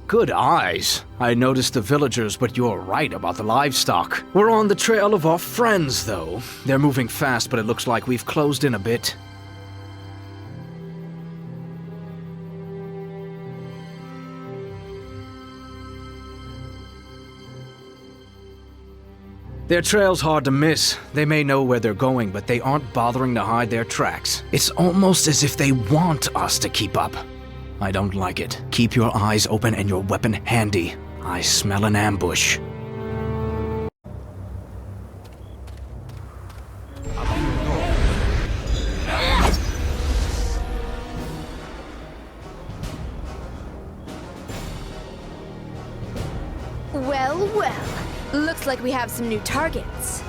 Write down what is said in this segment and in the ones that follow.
Good eyes. I noticed the villagers, but you're right about the livestock. We're on the trail of our friends, though. They're moving fast, but it looks like we've closed in a bit. Their trail's hard to miss. They may know where they're going, but they aren't bothering to hide their tracks. It's almost as if they want us to keep up. I don't like it. Keep your eyes open and your weapon handy. I smell an ambush. Well, well. Looks like we have some new targets.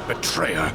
Betrayer.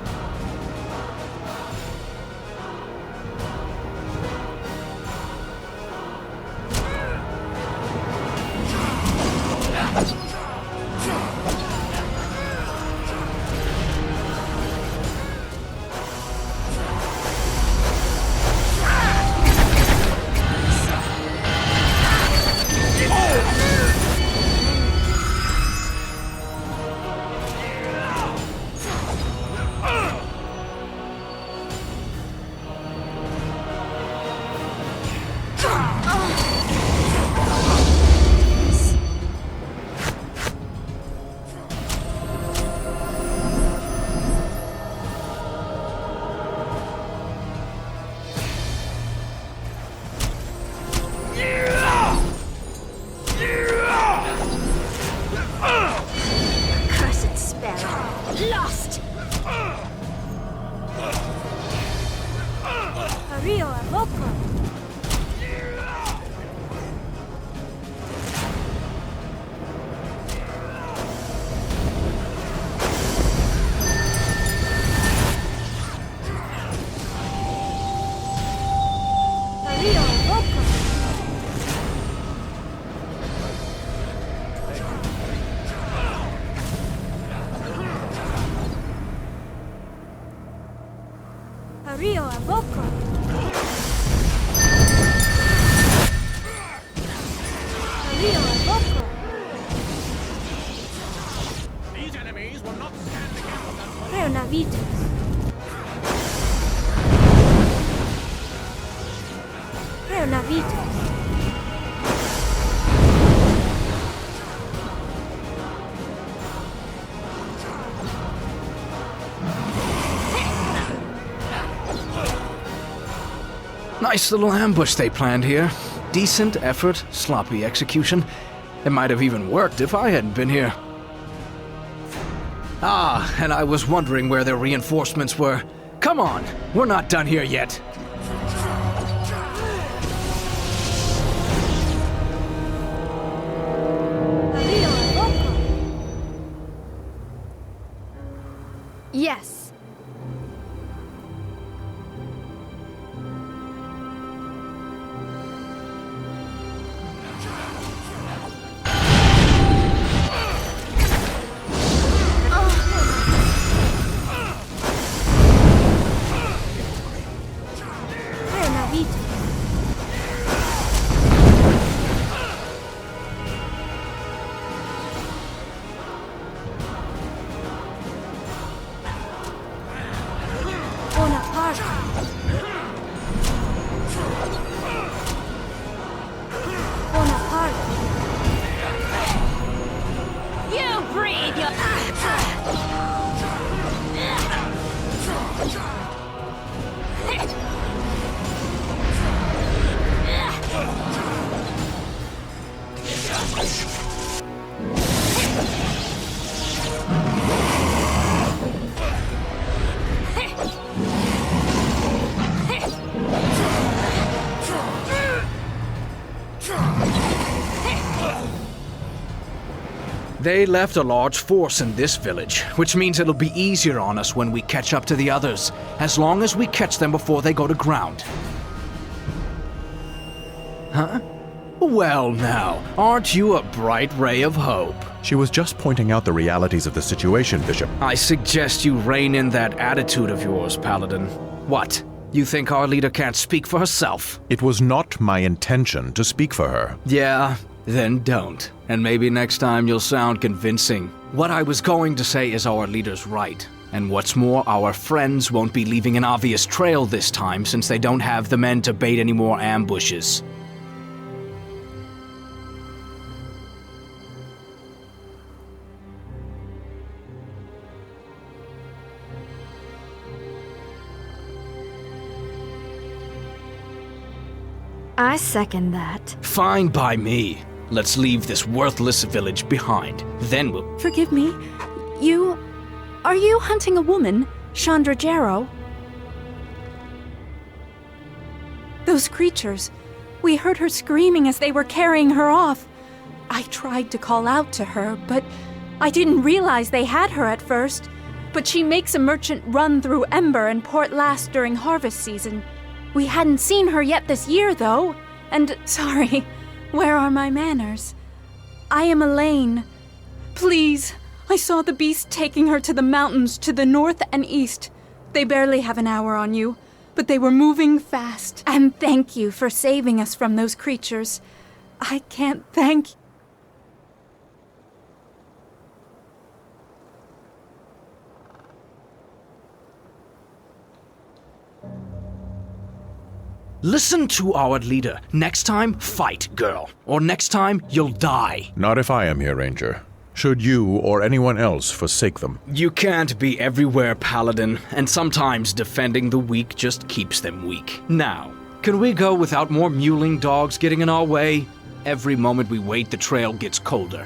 Cursed sparrow. Lost! Rio Avoco. Rio Avoco. Rio Avoco. Rio Avoco. These enemies will not stand against us. Rio Navitas. Rio Navitas. Nice little ambush they planned here. Decent effort, sloppy execution. It might have even worked if I hadn't been here. Ah, and I was wondering where their reinforcements were. Come on, we're not done here yet. Rio Avoco. Yes. Rio Navitas. Bonaparte. Bonaparte. You breathe your... They left a large force in this village, which means it'll be easier on us when we catch up to the others, as long as we catch them before they go to ground. Huh? Well now, aren't you a bright ray of hope? She was just pointing out the realities of the situation, Bishop. I suggest you rein in that attitude of yours, Paladin. What? You think our leader can't speak for herself? It was not my intention to speak for her. Yeah, then don't. And maybe next time you'll sound convincing. What I was going to say is our leader's right. And what's more, our friends won't be leaving an obvious trail this time since they don't have the men to bait any more ambushes. I second that. Fine by me. Let's leave this worthless village behind. Then we'll... Forgive me. Are you hunting a woman, Chandra Jarrow? Those creatures. We heard her screaming as they were carrying her off. I tried to call out to her, but I didn't realize they had her at first. But she makes a merchant run through Ember and Port Last during harvest season. We hadn't seen her yet this year, though. And, sorry, where are my manners? I am Elaine. Please, I saw the beast taking her to the mountains to the north and east. They barely have an hour on you, but they were moving fast. And thank you for saving us from those creatures. I can't thank you. Listen to our leader. Next time, fight, girl. Or next time, you'll die. Not if I am here, Ranger. Should you or anyone else forsake them. You can't be everywhere, Paladin, and sometimes defending the weak just keeps them weak. Now, can we go without more mewling dogs getting in our way? Every moment we wait, the trail gets colder.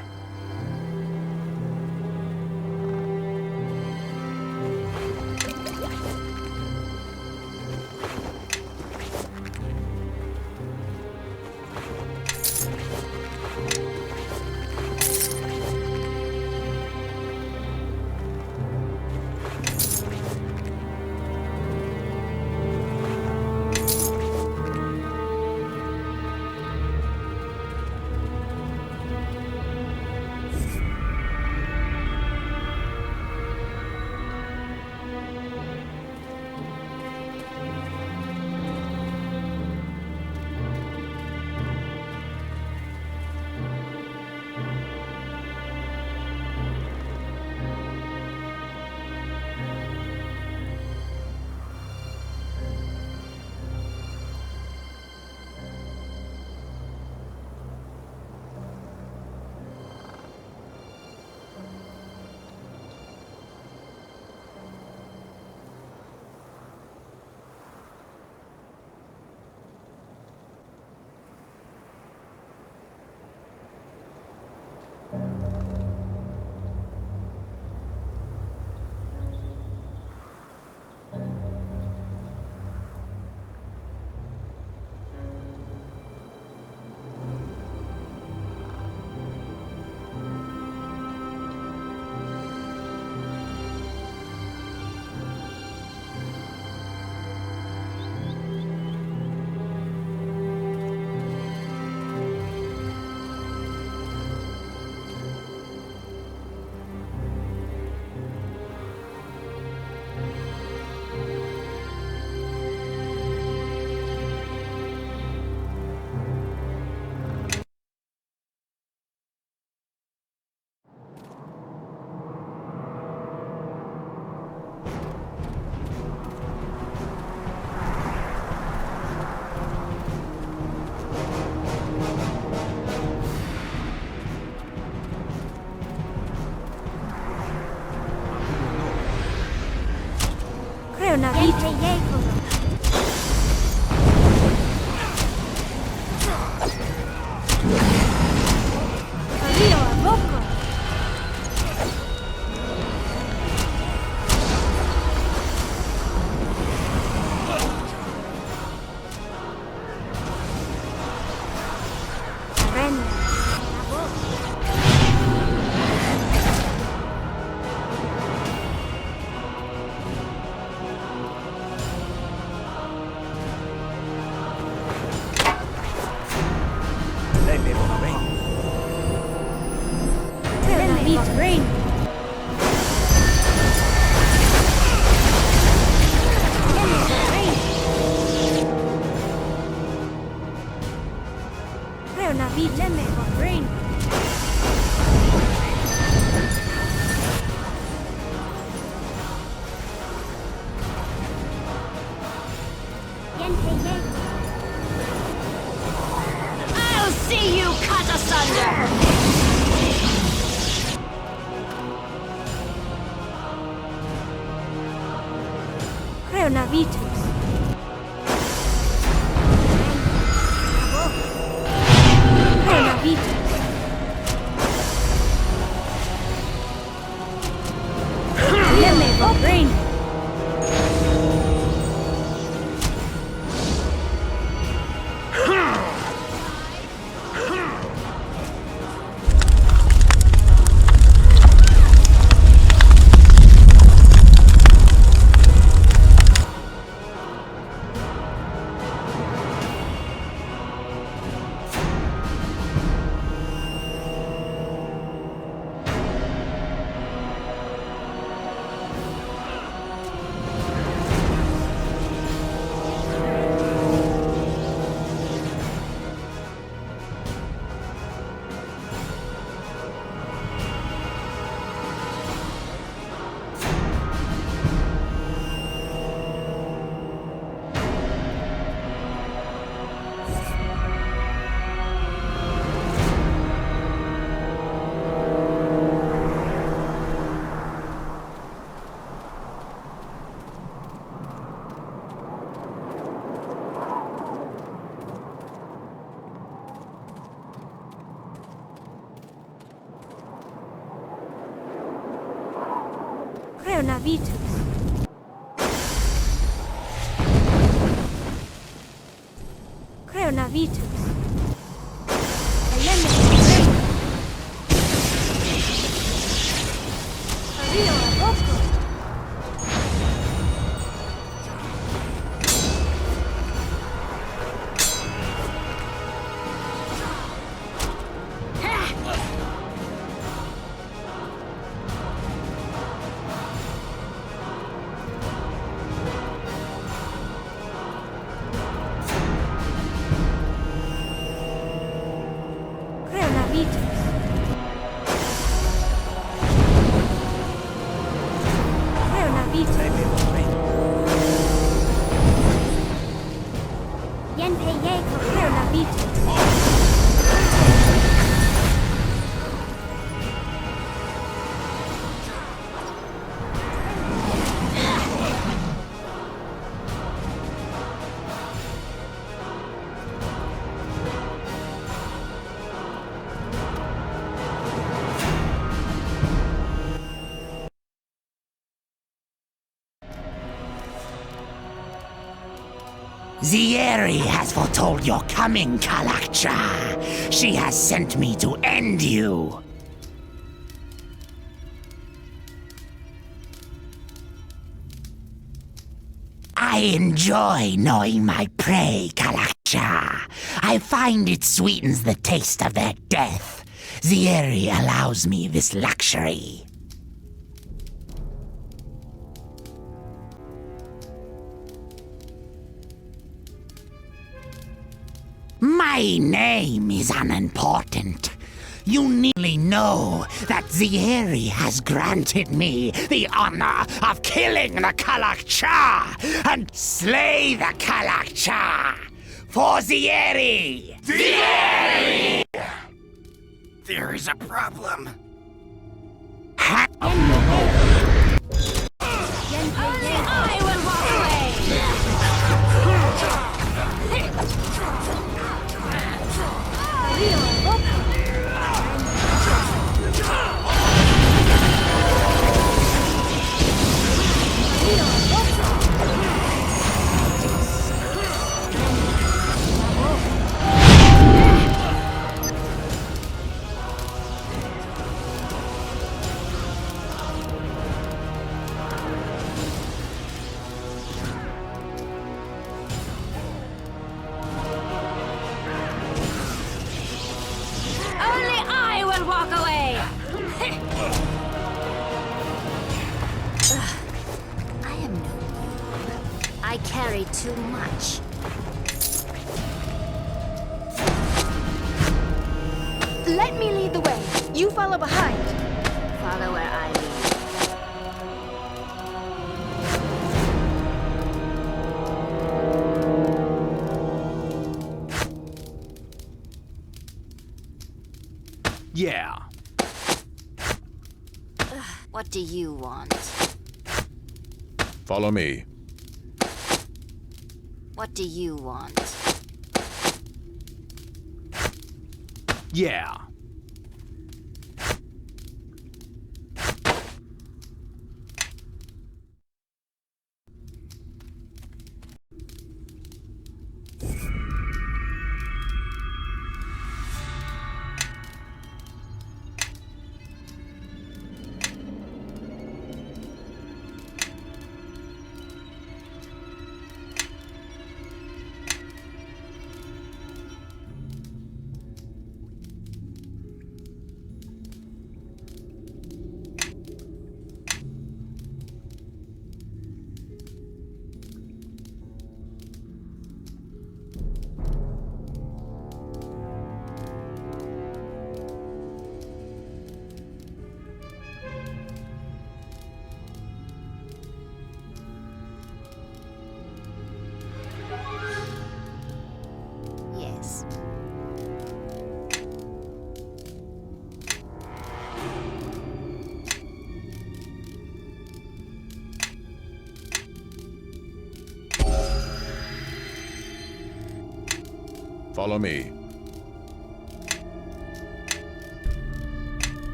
Una brain. Creo una vida mejor brain. I'll see you cut asunder! Creo una vida. Creo una vida. Bien mejor brain. Creo una vida. Creo una vida. Arriba, loco. Creo una vida. Creo una vida. Yen Pei creo una vida. Zieri has foretold your coming, Kalakcha. She has sent me to end you. I enjoy knowing my prey, Kalakcha. I find it sweetens the taste of their death. Zieri allows me this luxury. My name is unimportant. You nearly know that Zieri has granted me the honor of killing the Kalakcha and slay the Kalakcha for Zieri! Zieri! There is a problem. I will walk away! I am no noob. I carry too much. Let me lead the way. You follow behind. Follow where I lead. Yeah. What do you want? Follow me. What do you want? Yeah. Yes. Follow me.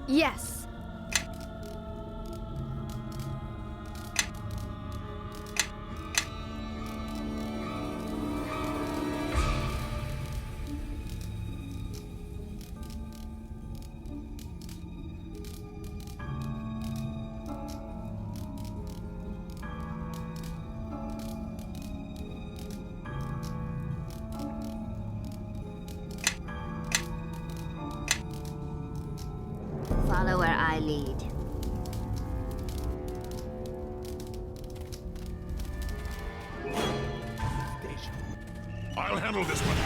Yes. Follow where I lead. I'll handle this one.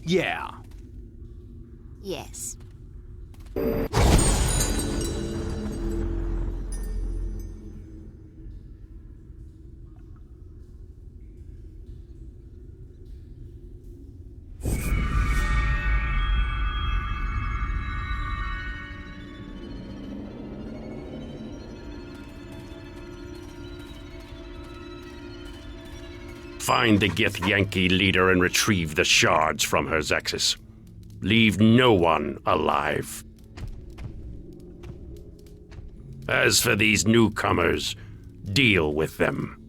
Yeah. Yes. Find the Githyanki leader and retrieve the shards from her Zexus. Leave no one alive. As for these newcomers, deal with them.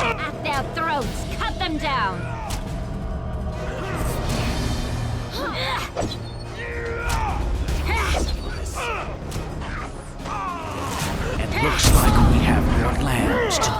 At their throats, cut them down. It looks like we have more lambs to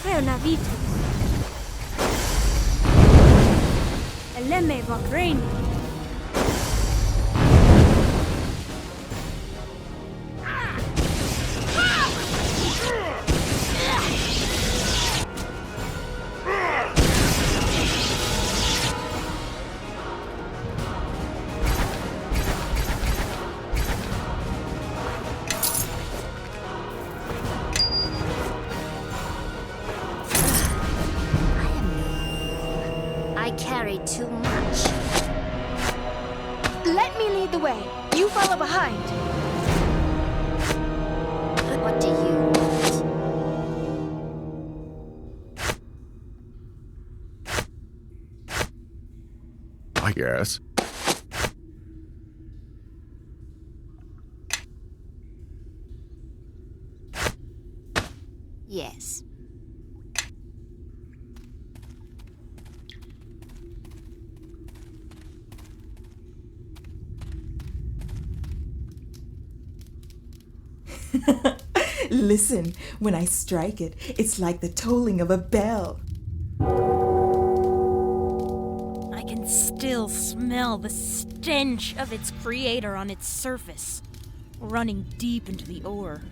Leonavitus. Eleme Vagrani. I carry too much. Let me lead the way. You follow behind. What do you want? I guess. Yes. Listen, when I strike it, it's like the tolling of a bell. I can still smell the stench of its creator on its surface, running deep into the ore.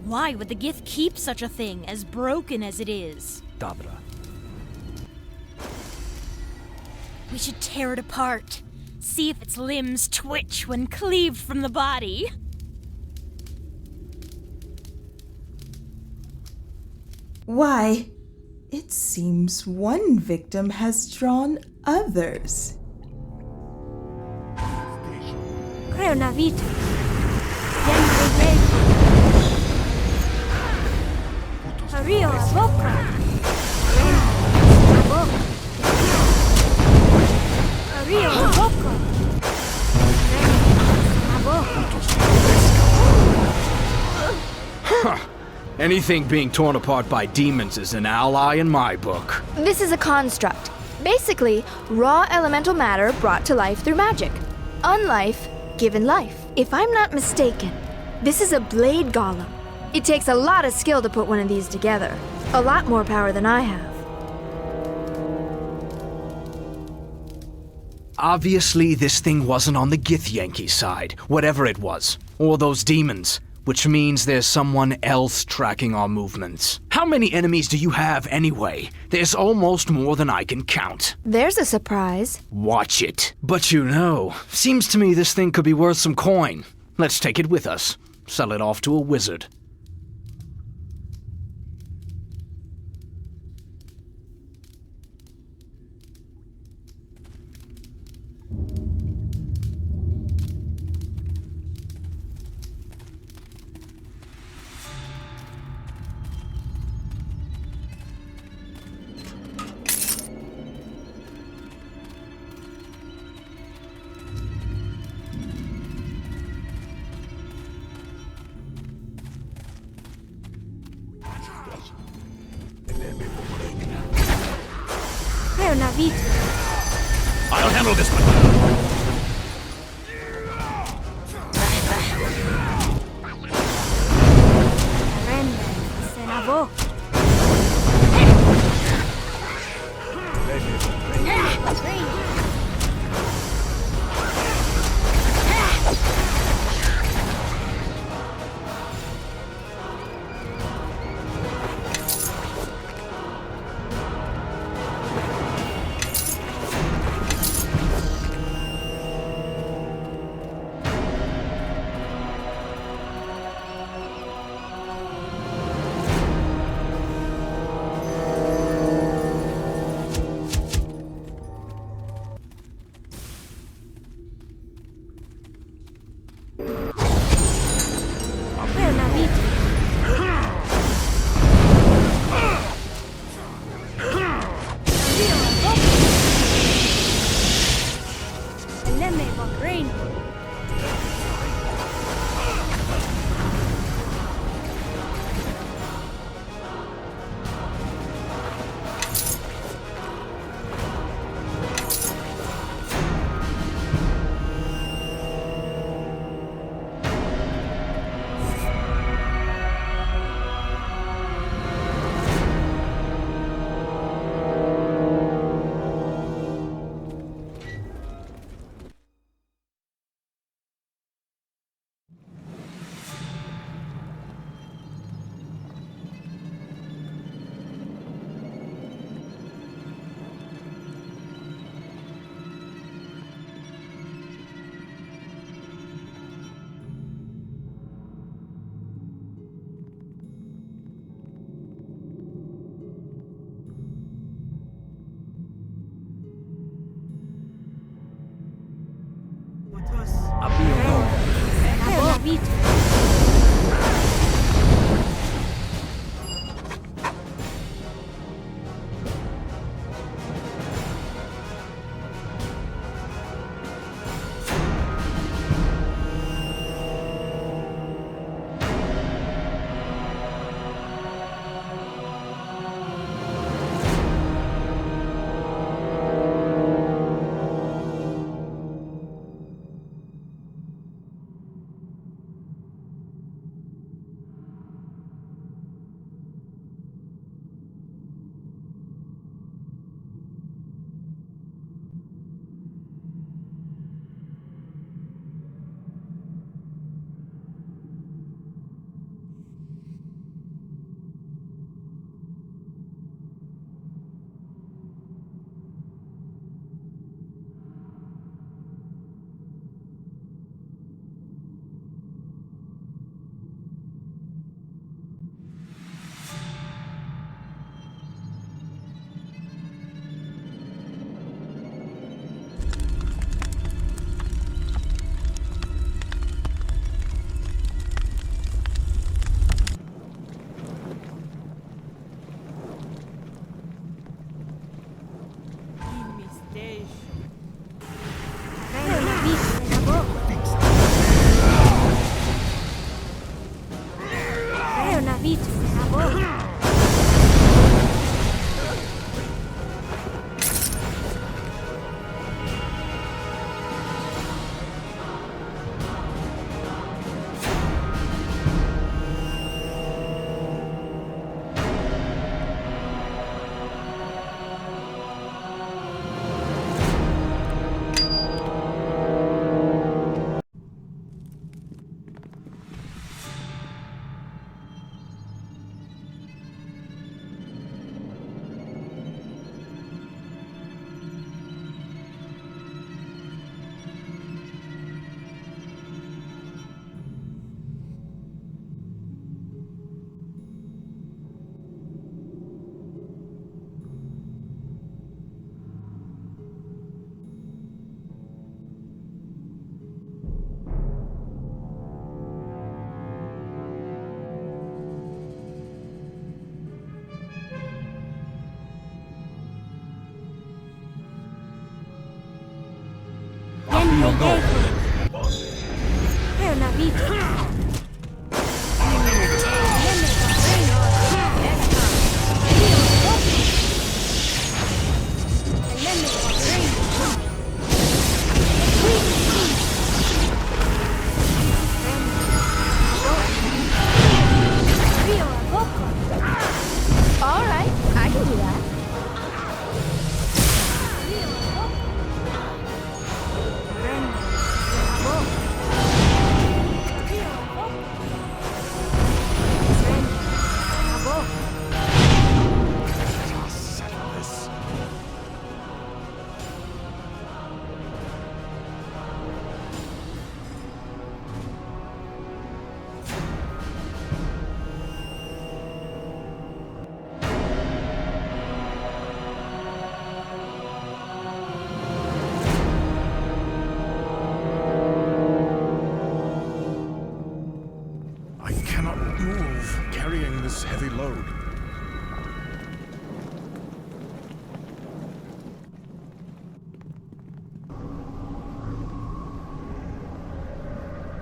Why would the Gith keep such a thing, as broken as it is? Dabra. We should tear it apart. See if its limbs twitch when cleaved from the body. Why, it seems one victim has drawn others. Creonavita. Ario Avoca. Ario Avoca. Anything being torn apart by demons is an ally in my book. This is a construct. Basically, raw elemental matter brought to life through magic. Unlife given life. If I'm not mistaken, this is a blade golem. It takes a lot of skill to put one of these together. A lot more power than I have. Obviously, this thing wasn't on the Gith Yankee side, whatever it was. Or those demons. Which means there's someone else tracking our movements. How many enemies do you have anyway? There's almost more than I can count. There's a surprise. Watch it. But you know, seems to me this thing could be worth some coin. Let's take it with us. Sell it off to a wizard. I'll handle this one.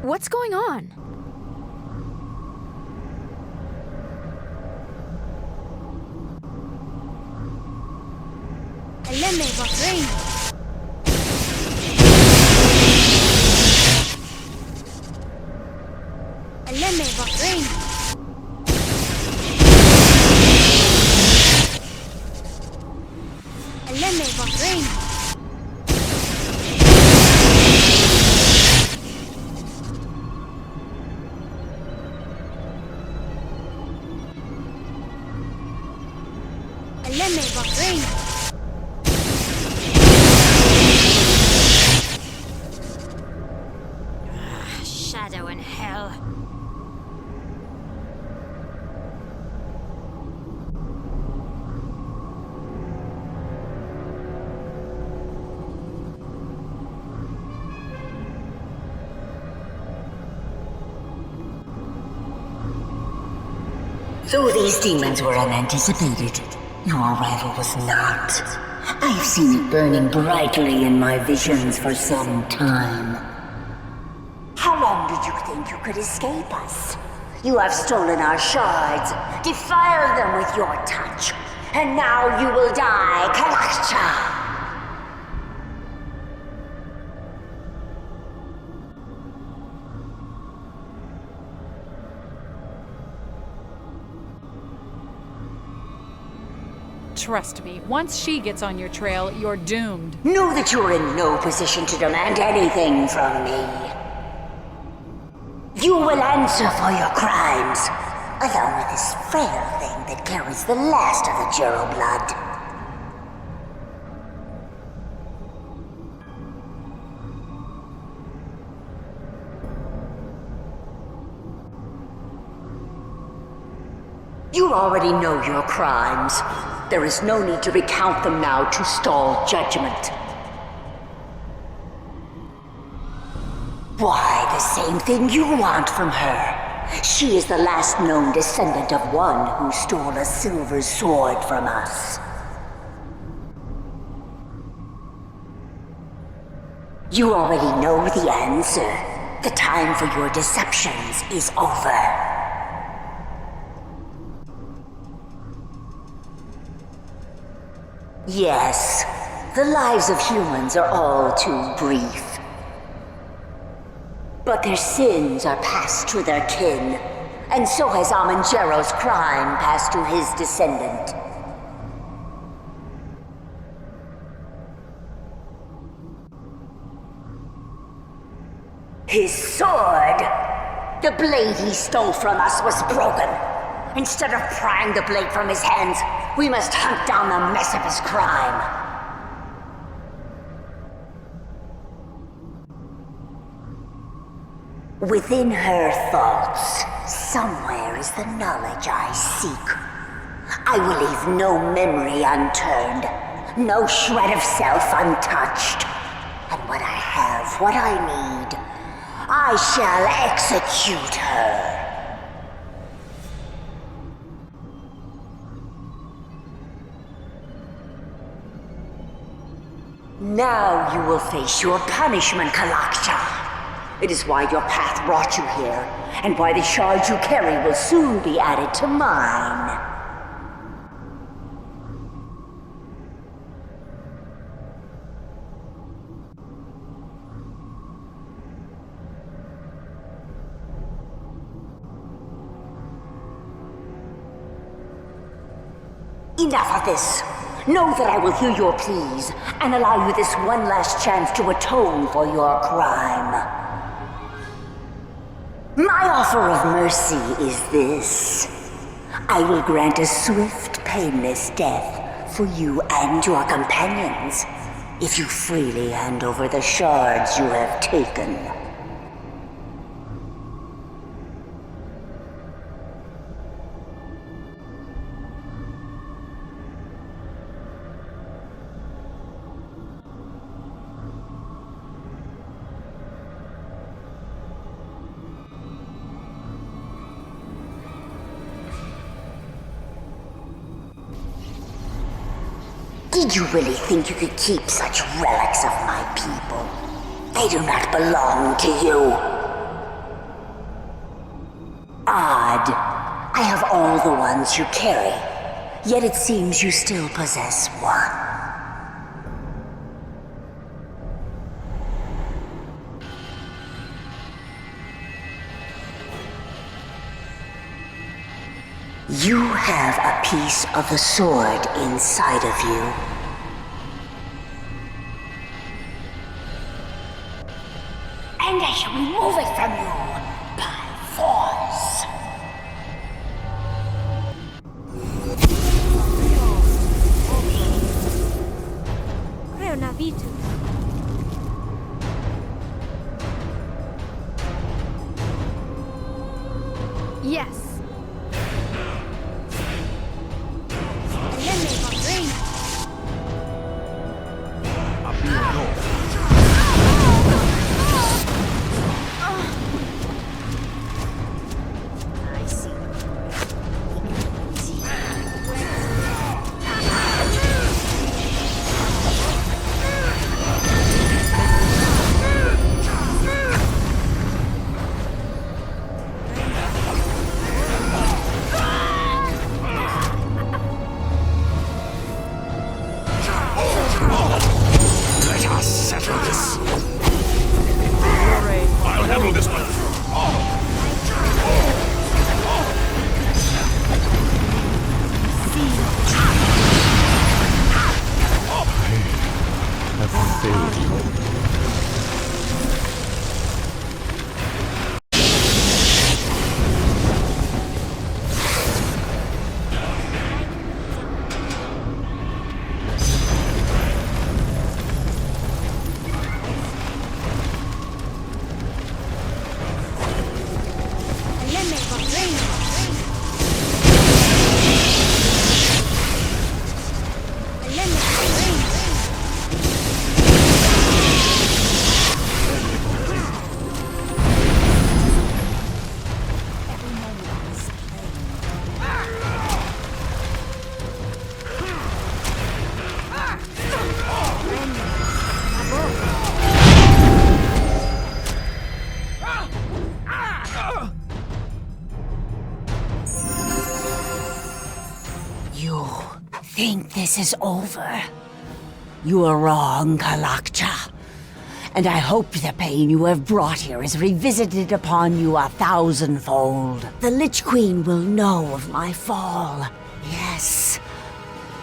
What's going on? Eleme Bahrain. Eleme Bahrain. Eleme Bahrain. Eleme Bahrain. Shadow in hell. Though these demons were unanticipated, your arrival was not. I have seen it burning brightly in my visions for some time. How long did you think you could escape us? You have stolen our shards, defiled them with your touch, and now you will die, Kalakcha! Trust me, once she gets on your trail, you're doomed. Know that you're in no position to demand anything from me. You will answer for your crimes, along with this frail thing that carries the last of the Jero blood. You already know your crimes. There is no need to recount them now to stall judgment. Why, the same thing you want from her. She is the last known descendant of one who stole a silver sword from us. You already know the answer. The time for your deceptions is over. Yes, the lives of humans are all too brief. But their sins are passed to their kin, and so has Amanjero's crime passed to his descendant. His sword! The blade he stole from us was broken. Instead of prying the blade from his hands, we must hunt down the mess of his crime. Within her thoughts, somewhere is the knowledge I seek. I will leave no memory unturned, no shred of self untouched. And when I have what I need, I shall execute her. Now you will face your punishment, Kalakcha. It is why your path brought you here, and why the shards you carry will soon be added to mine. Enough of this. Know that I will hear your pleas, and allow you this one last chance to atone for your crime. My offer of mercy is this. I will grant a swift, painless death for you and your companions, if you freely hand over the shards you have taken. Did you really think you could keep such relics of my people? They do not belong to you. all the ones you carry, yet it seems you still possess one. You have a piece of the sword inside of you. And I shall remove it from you by force. Yes. Think this is over? You are wrong, Kalakcha. And I hope the pain you have brought here is revisited upon you 1,000-fold. The Lich Queen will know of my fall, yes.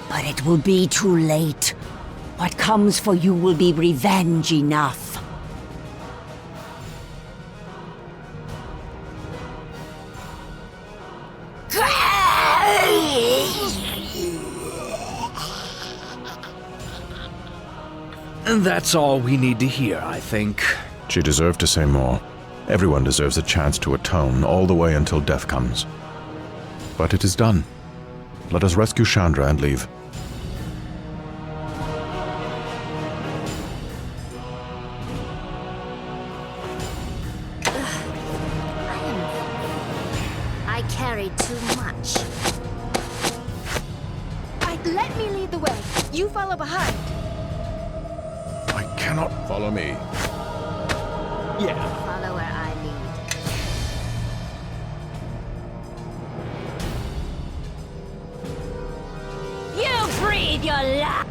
But it will be too late. What comes for you will be revenge enough. And that's all we need to hear, I think. She deserved to say more. Everyone deserves a chance to atone all the way until death comes. But it is done. Let us rescue Chandra and leave. I carried too much. Let me lead the way. You follow behind. I cannot. Follow me. Yeah. Follow where I lead. You breathe your life!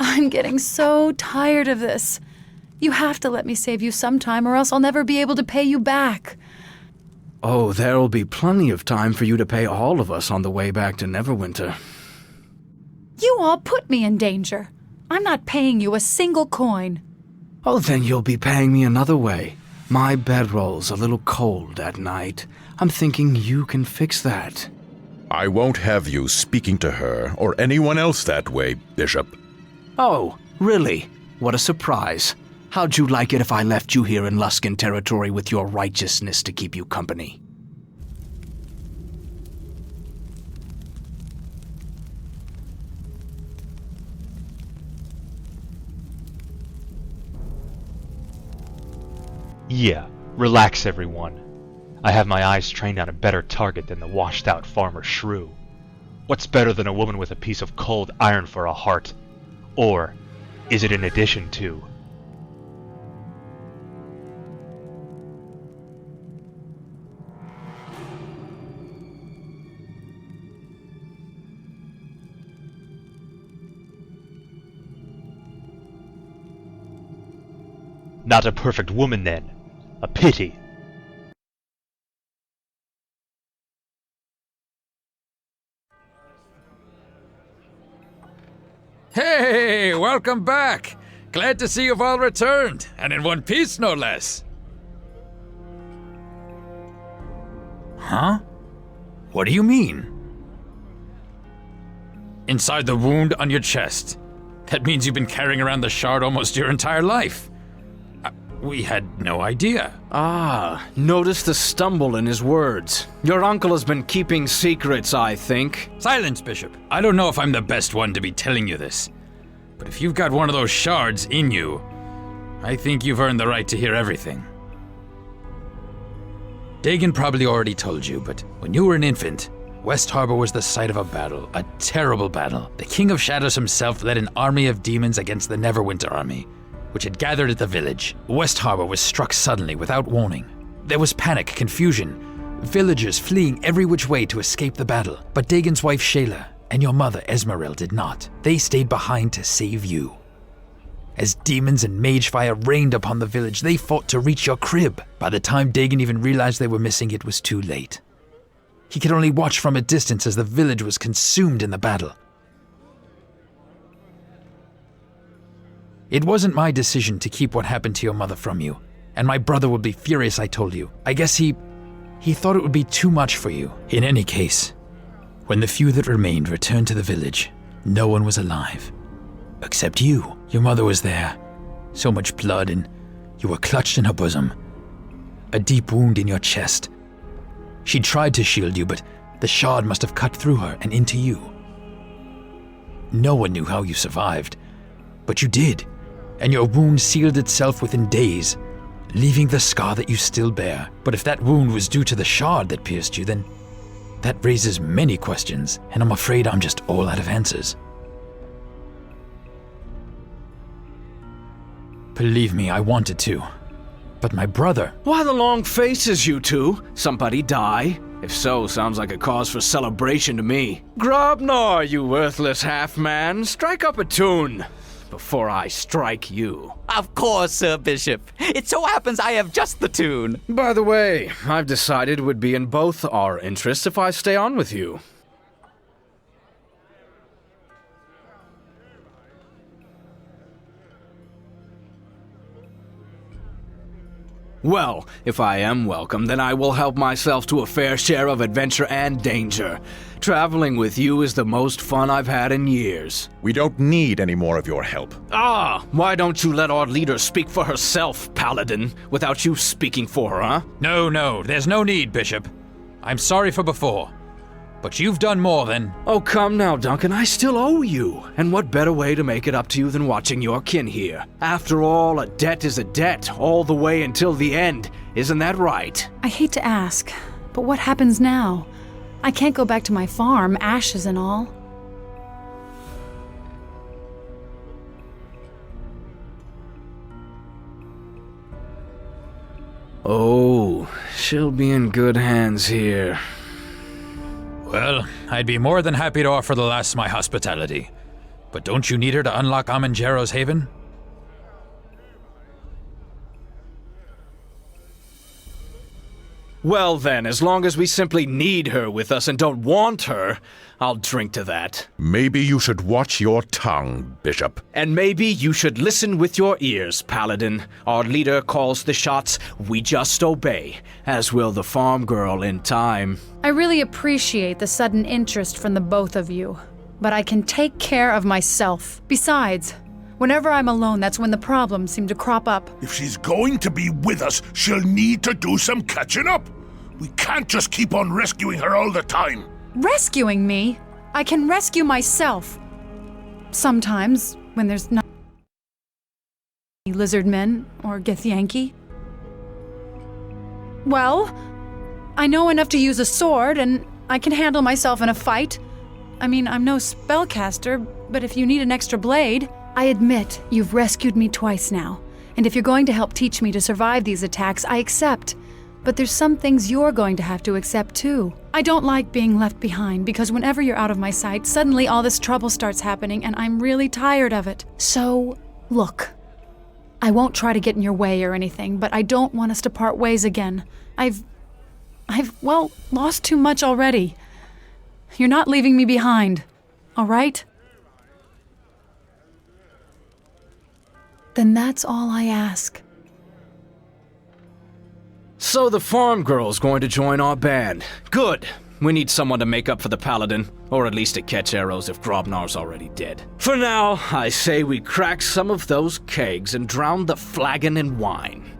I'm getting so tired of this. You have to let me save you sometime, or else I'll never be able to pay you back. Oh, there'll be plenty of time for you to pay all of us on the way back to Neverwinter. You all put me in danger. I'm not paying you a single coin. Oh, then you'll be paying me another way. My bedroll's a little cold at night. I'm thinking you can fix that. I won't have you speaking to her or anyone else that way, Bishop. Oh, really? What a surprise. How'd you like it if I left you here in Luskan territory with your righteousness to keep you company? Yeah, relax everyone. I have my eyes trained on a better target than the washed-out farmer shrew. What's better than a woman with a piece of cold iron for a heart? Or is it in addition to? Not a perfect woman then. A pity. Hey, welcome back! Glad to see you've all returned, and in one piece, no less. Huh? What do you mean? Inside the wound on your chest. That means you've been carrying around the shard almost your entire life. We had no idea. Ah, notice the stumble in his words. Your uncle has been keeping secrets, I think. Silence, Bishop. I don't know if I'm the best one to be telling you this, but if you've got one of those shards in you, I think you've earned the right to hear everything. Dagon probably already told you, but when you were an infant, West Harbor was the site of a battle, a terrible battle. The King of Shadows himself led an army of demons against the Neverwinter army, which had gathered at the village. West Harbor was struck suddenly without warning. There was panic, confusion, villagers fleeing every which way to escape the battle. But Dagon's wife Shayla and your mother Esmeril did not. They stayed behind to save you. As demons and mage fire rained upon the village, they fought to reach your crib. By the time Dagon even realized they were missing, it was too late. He could only watch from a distance as the village was consumed in the battle. It wasn't my decision to keep what happened to your mother from you, and my brother would be furious I told you. I guess he thought it would be too much for you. In any case, when the few that remained returned to the village, no one was alive. Except you. Your mother was there. So much blood, and you were clutched in her bosom. A deep wound in your chest. She tried to shield you, but the shard must have cut through her and into you. No one knew how you survived, but you did. And your wound sealed itself within days, leaving the scar that you still bear. But if that wound was due to the shard that pierced you, then that raises many questions, and I'm afraid I'm just all out of answers. Believe me, I wanted to. But my brother... Why the long faces, you two? Somebody die? If so, sounds like a cause for celebration to me. Grobnar, you worthless half-man, strike up a tune before I strike you. Of course, Sir Bishop. It so happens I have just the tune. By the way, I've decided it would be in both our interests if I stay on with you. Well, if I am welcome, then I will help myself to a fair share of adventure and danger. Traveling with you is the most fun I've had in years. We don't need any more of your help. Ah, why don't you let our leader speak for herself, Paladin, without you speaking for her, huh? No, there's no need, Bishop. I'm sorry for before, but you've done more than... Oh, come now, Duncan, I still owe you. And what better way to make it up to you than watching your kin here? After all, a debt is a debt, all the way until the end. Isn't that right? I hate to ask, but what happens now? I can't go back to my farm, ashes and all. Oh, she'll be in good hands here. Well, I'd be more than happy to offer the lass my hospitality. But don't you need her to unlock Amanjero's haven? Well then, as long as we simply need her with us and don't want her, I'll drink to that. Maybe you should watch your tongue, Bishop. And maybe you should listen with your ears, Paladin. Our leader calls the shots, we just obey, as will the farm girl in time. I really appreciate the sudden interest from the both of you, but I can take care of myself. Besides, whenever I'm alone, that's when the problems seem to crop up. If she's going to be with us, she'll need to do some catching up. We can't just keep on rescuing her all the time. Rescuing me? I can rescue myself. Sometimes, when there's not lizard men or Githyanki. Well, I know enough to use a sword, and I can handle myself in a fight. I mean, I'm no spellcaster, but if you need an extra blade... I admit you've rescued me twice now, and if you're going to help teach me to survive these attacks, I accept. But there's some things you're going to have to accept too. I don't like being left behind, because whenever you're out of my sight, suddenly all this trouble starts happening, and I'm really tired of it. So, look. I won't try to get in your way or anything, but I don't want us to part ways again. I've lost too much already. You're not leaving me behind, all right? Then that's all I ask. So the farm girl's going to join our band. Good. We need someone to make up for the Paladin, or at least to catch arrows if Grobnar's already dead. For now, I say we crack some of those kegs and drown the flagon in wine.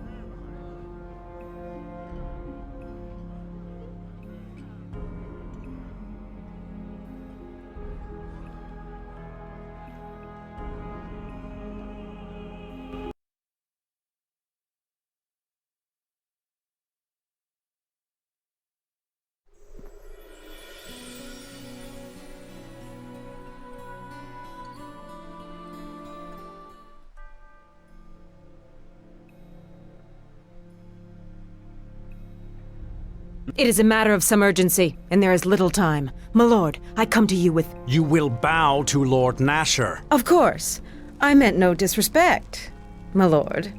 It is a matter of some urgency, and there is little time. My lord, I come to you with... You will bow to Lord Nasher. Of course. I meant no disrespect, my lord.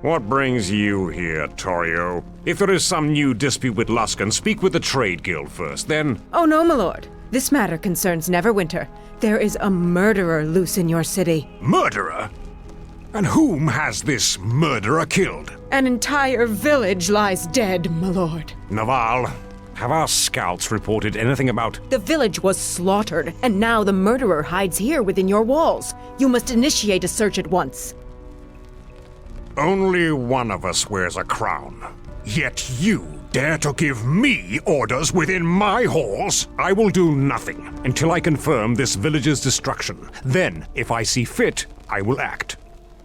What brings you here, Torio? If there is some new dispute with Luskan, speak with the Trade Guild first, then... Oh no, my lord. This matter concerns Neverwinter. There is a murderer loose in your city. Murderer? And whom has this murderer killed? An entire village lies dead, my lord. Naval, have our scouts reported anything about... The village was slaughtered, and now the murderer hides here within your walls. You must initiate a search at once. Only one of us wears a crown. Yet you dare to give me orders within my halls? I will do nothing until I confirm this village's destruction. Then, if I see fit, I will act.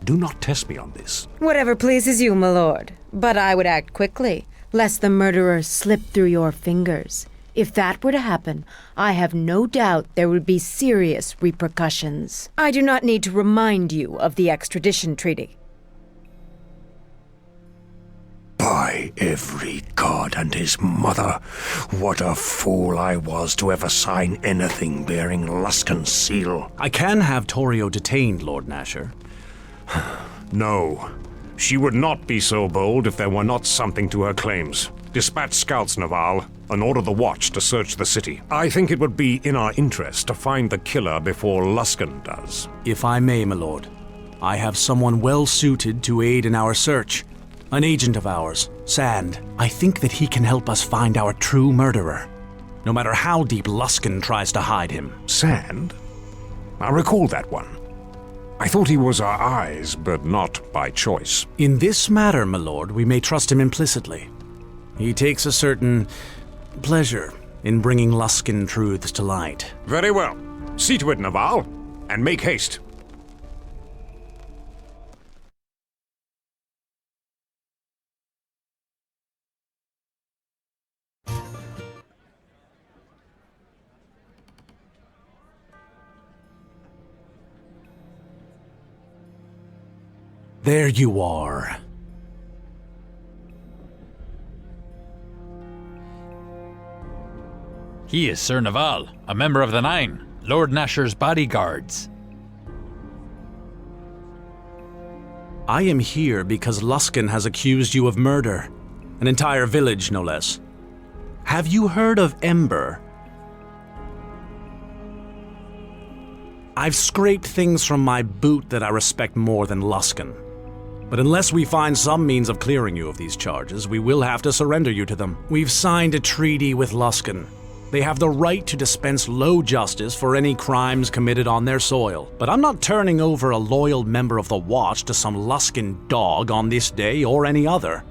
Do not test me on this. Whatever pleases you, my lord. But I would act quickly, lest the murderer slip through your fingers. If that were to happen, I have no doubt there would be serious repercussions. I do not need to remind you of the extradition treaty. By every god and his mother, what a fool I was to ever sign anything bearing Luskan's seal. I can have Torio detained, Lord Nasher. No. She would not be so bold if there were not something to her claims. Dispatch scouts, Naval, and order the watch to search the city. I think it would be in our interest to find the killer before Luskan does. If I may, my lord, I have someone well suited to aid in our search. An agent of ours, Sand. I think that he can help us find our true murderer, no matter how deep Luskan tries to hide him. Sand? I recall that one. I thought he was our eyes, but not by choice. In this matter, my lord, we may trust him implicitly. He takes a certain pleasure in bringing Luskan truths to light. Very well. See to it, Naval, and make haste. There you are. He is Sir Naval, a member of the Nine, Lord Nasher's bodyguards. I am here because Luskan has accused you of murder. An entire village, no less. Have you heard of Ember? I've scraped things from my boot that I respect more than Luskan. But unless we find some means of clearing you of these charges, we will have to surrender you to them. We've signed a treaty with Luskan. They have the right to dispense low justice for any crimes committed on their soil. But I'm not turning over a loyal member of the Watch to some Luskan dog on this day or any other.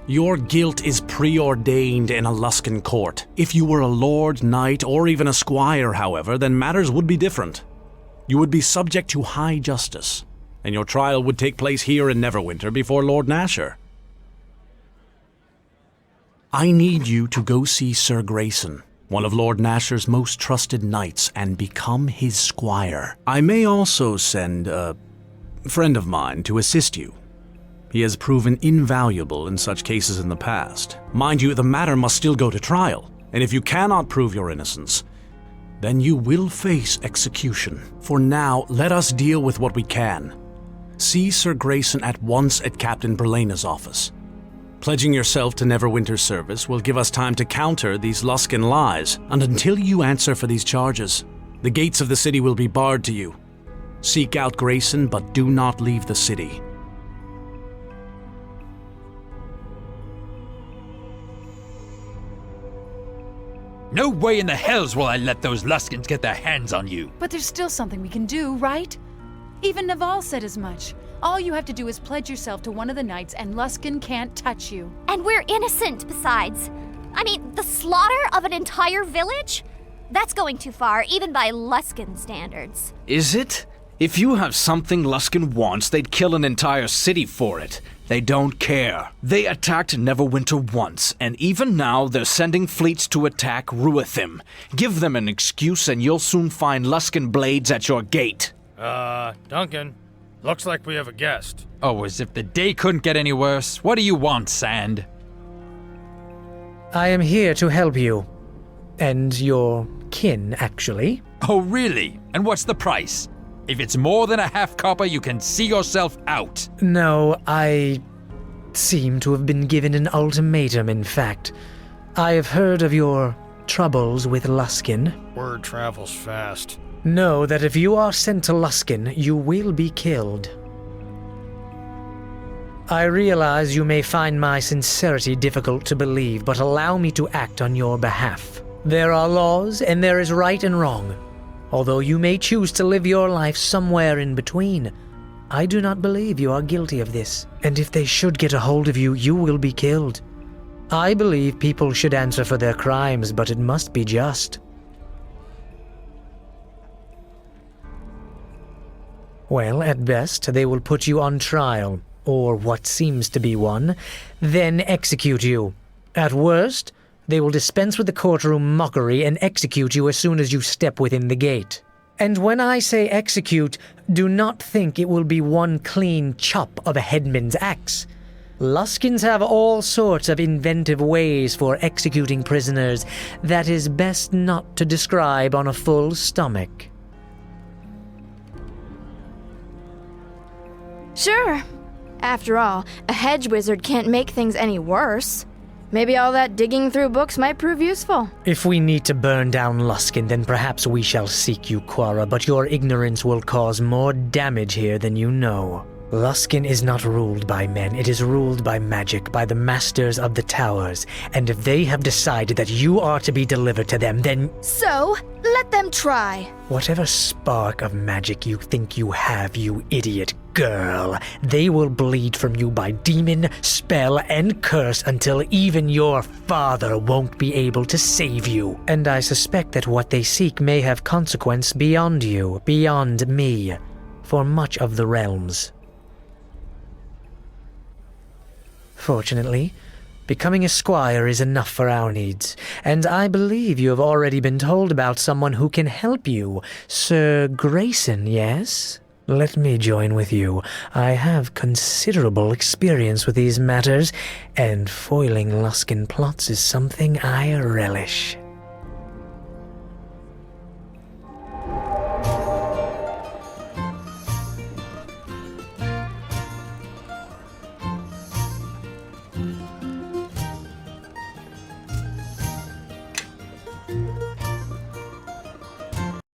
Your guilt is preordained in a Luskan court. If you were a lord, knight, or even a squire, however, then matters would be different. You would be subject to high justice, and your trial would take place here in Neverwinter before Lord Nasher. I need you to go see Sir Grayson, one of Lord Nasher's most trusted knights, and become his squire. I may also send a friend of mine to assist you. He has proven invaluable in such cases in the past. Mind you, the matter must still go to trial, and if you cannot prove your innocence, then you will face execution. For now, let us deal with what we can. See Sir Grayson at once at Captain Berlena's office. Pledging yourself to Neverwinter's service will give us time to counter these Luskan lies, and until you answer for these charges, the gates of the city will be barred to you. Seek out Grayson, but do not leave the city. No way in the hells will I let those Luskans get their hands on you. But there's still something we can do, right? Even Naval said as much. All you have to do is pledge yourself to one of the knights and Luskan can't touch you. And we're innocent, besides. I mean, the slaughter of an entire village? That's going too far, even by Luskan standards. Is it? If you have something Luskan wants, they'd kill an entire city for it. They don't care. They attacked Neverwinter once, and even now they're sending fleets to attack Ruithim. Give them an excuse and you'll soon find Luskan blades at your gate. Duncan, looks like we have a guest. Oh, as if the day couldn't get any worse. What do you want, Sand? I am here to help you. And your kin, actually. Oh, really? And what's the price? If it's more than a half copper, you can see yourself out. No, I seem to have been given an ultimatum, in fact. I have heard of your troubles with Luskan. Word travels fast. Know that if you are sent to Luskan, you will be killed. I realize you may find my sincerity difficult to believe, but allow me to act on your behalf. There are laws, and there is right and wrong. Although you may choose to live your life somewhere in between, I do not believe you are guilty of this. And if they should get a hold of you, you will be killed. I believe people should answer for their crimes, but it must be just. Well, at best, they will put you on trial, or what seems to be one, then execute you. At worst, they will dispense with the courtroom mockery and execute you as soon as you step within the gate. And when I say execute, do not think it will be one clean chop of a headman's axe. Luskans have all sorts of inventive ways for executing prisoners that is best not to describe on a full stomach. Sure. After all, a hedge wizard can't make things any worse. Maybe all that digging through books might prove useful. If we need to burn down Luskan, then perhaps we shall seek you, Quara, but your ignorance will cause more damage here than you know. Luskan is not ruled by men, it is ruled by magic, by the masters of the towers, and if they have decided that you are to be delivered to them, then... So, let them try. Whatever spark of magic you think you have, you idiot girl, they will bleed from you by demon, spell, and curse until even your father won't be able to save you. And I suspect that what they seek may have consequence beyond you, beyond me, for much of the realms. Fortunately, becoming a squire is enough for our needs, and I believe you have already been told about someone who can help you. Sir Grayson, yes? Let me join with you. I have considerable experience with these matters, and foiling Luskan plots is something I relish. Luskan.